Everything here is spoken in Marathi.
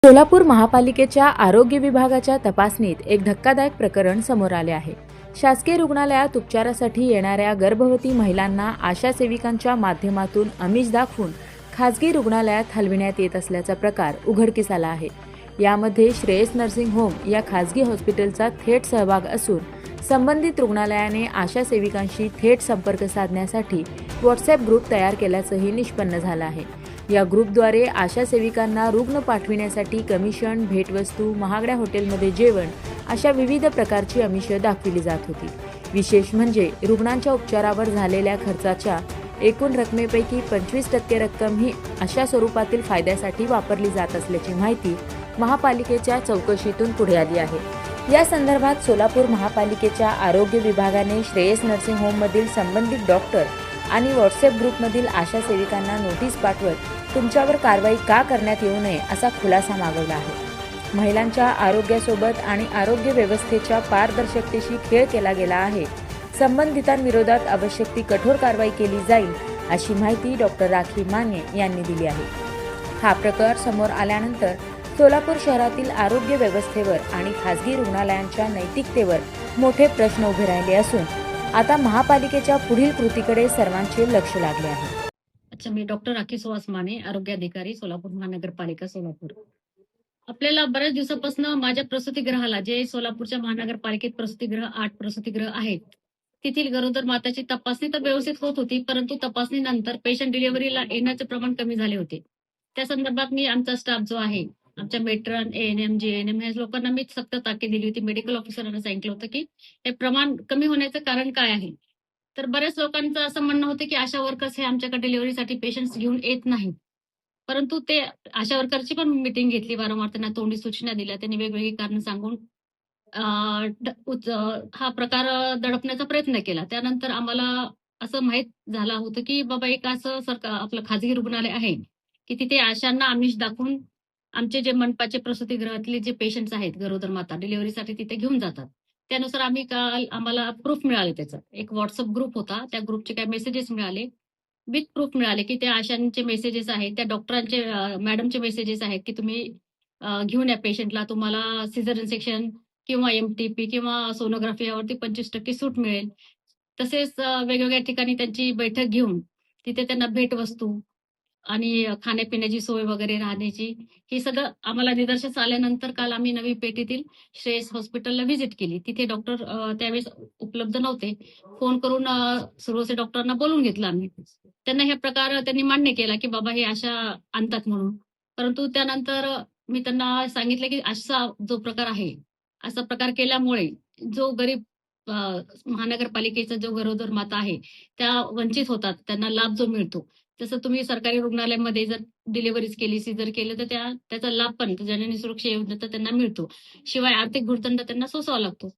सोलापूर महापालिकेच्या आरोग्य विभागाच्या तपासणीत एक धक्कादायक प्रकरण समोर आले आहे. शासकीय रुग्णालयात उपचारासाठी येणाऱ्या गर्भवती महिलांना आशा सेविकांच्या माध्यमातून आमिष दाखवून खासगी रुग्णालयात हलविण्यात येत असल्याचा प्रकार उघडकीस आला आहे. यामध्ये श्रेयस नर्सिंग होम या खासगी हॉस्पिटलचा थेट सहभाग असून संबंधित रुग्णालयाने आशा सेविकांशी थेट संपर्क साधण्यासाठी व्हॉट्सॲप ग्रुप तयार केल्याचंही निष्पन्न झालं आहे. या ग्रुपद्वारे आशा सेविकांना रुग्ण पाठविण्यासाठी कमिशन, भेटवस्तू, महागड्या हॉटेलमध्ये जेवण अशा विविध प्रकारची आमिषं दाखविली जात होती. विशेष म्हणजे रुग्णांच्या उपचारावर झालेल्या खर्चाच्या एकूण रकमेपैकी 25% रक्कम ही अशा स्वरूपातील फायद्यासाठी वापरली जात असल्याची माहिती महापालिकेच्या चौकशीतून पुढे आली आहे. या संदर्भात सोलापूर महापालिकेच्या आरोग्य विभागाने श्रेयस नर्सिंग होममधील संबंधित डॉक्टर आणि व्हॉट्सॲप ग्रुपमधील आशा सेविकांना नोटीस पाठवत तुमच्यावर कारवाई का करण्यात येऊ नये असा खुलासा मागवला आहे. महिलांच्या आरोग्यासोबत आणि आरोग्य व्यवस्थेच्या पारदर्शकतेशी खेळ केला गेला आहे. संबंधितांविरोधात आवश्यक ती कठोर कारवाई केली जाईल अशी माहिती डॉक्टर राखी माने यांनी दिली आहे. हा प्रकार समोर आल्यानंतर सोलापूर शहरातील आरोग्य व्यवस्थेवर आणि खासगी रुग्णालयांच्या नैतिकतेवर मोठे प्रश्न उभे राहिले असून आता महापालिकेच्या पुढील कृतीकडे सर्वांचे लक्ष लागले आहे. अच्छा, मी डॉक्टर राखी सुहास माने, आरोग्य अधिकारी, सोलापूर महानगरपालिका, सोलापूर. आपल्याला बऱ्याच दिवसापासून माझ्या प्रसूतिगृहाला, जे सोलापूरच्या महानगरपालिकेत प्रसूतिगृह 8 प्रसूतिगृह आहेत, तेथील गरोदर माताची तपासणी तर व्यवस्थित होत होती, परंतु तपासणीनंतर पेशंट डिलिव्हरीला येण्याचे प्रमाण कमी झाले होते. त्या संदर्भात मी आमचा स्टाफ जो आहे, आमच्या मेट्रन, एएनएम, जेएनएम ह्या लोकांना मी सक्त ताकीद दिली होती. मेडिकल ऑफिसरांना सांगितलं होतं की हे प्रमाण कमी होण्याचं कारण काय आहे. तर बऱ्याच लोकांचं असं म्हणणं होतं की आशा वर्कर्स हे आमच्याकडे डिलिव्हरीसाठी पेशंट्स घेऊन येत नाहीत. परंतु ते आशा वर्करची पण मीटिंग घेतली, वारंवार त्यांना तोंडी सूचना दिल्या. त्यांनी वेगवेगळी कारणं सांगून हा प्रकार दडपण्याचा प्रयत्न केला. त्यानंतर आम्हाला असं माहीत झालं होतं की बाबा एक असं आपलं खाजगी रुग्णालय आहे की तिथे आशांना आमिष दाखवून आमचे जे मनपाचे प्रसूतिगृहातले जे पेशंट्स आहेत, गरोदर माता डिलिव्हरीसाठी तिथे घेऊन जातात. त्यानुसार आम्ही काल आम्हाला प्रूफ मिळाले त्याचं. एक WhatsApp ग्रुप होता. त्या ग्रुपचे काही मेसेजेस मिळाले. विथ प्रूफ मिळाले, की त्या आशांचे मेसेजेस आहेत, त्या डॉक्टरांचे मॅडमचे मेसेजेस आहेत, की तुम्ही घेऊन या पेशंटला. तुम्हाला सिझेरियन सेक्शन किंवा एमटीपी किंवा सोनोग्राफी यावरती 25% सूट मिळेल. तसेच वेगवेगळ्या ठिकाणी त्यांची बैठक घेऊन तिथे त्यांना भेटवस्तू आणि खाण्यापिण्याची सोय वगैरे राहण्याची, हे सगळं आम्हाला निदर्शनास आल्यानंतर काल आम्ही नवी पेठेतील श्रेयस हॉस्पिटलला व्हिजिट केली. तिथे डॉक्टर त्यावेळेस उपलब्ध नव्हते. फोन करून सुरवसे डॉक्टरांना बोलवून घेतलं आम्ही. त्यांना हे प्रकार त्यांनी मान्य केला, की बाबा हे अशा आणतात म्हणून. परंतु त्यानंतर मी त्यांना सांगितलं, की असा जो प्रकार आहे, असा प्रकार केल्यामुळे जो गरीब महानगरपालिकेचा जो गरोदर माता आहे, त्या वंचित होतात. त्यांना लाभ जो मिळतो, तसं तुम्ही सरकारी रुग्णालयामध्ये जर डिलिव्हरीज केली, सीझर केलं, तर त्याचा लाभ पण जननी सुरक्षा योजनेचा त्यांना मिळतो. शिवाय आर्थिक भुर्दंड त्यांना सोसावा लागतो.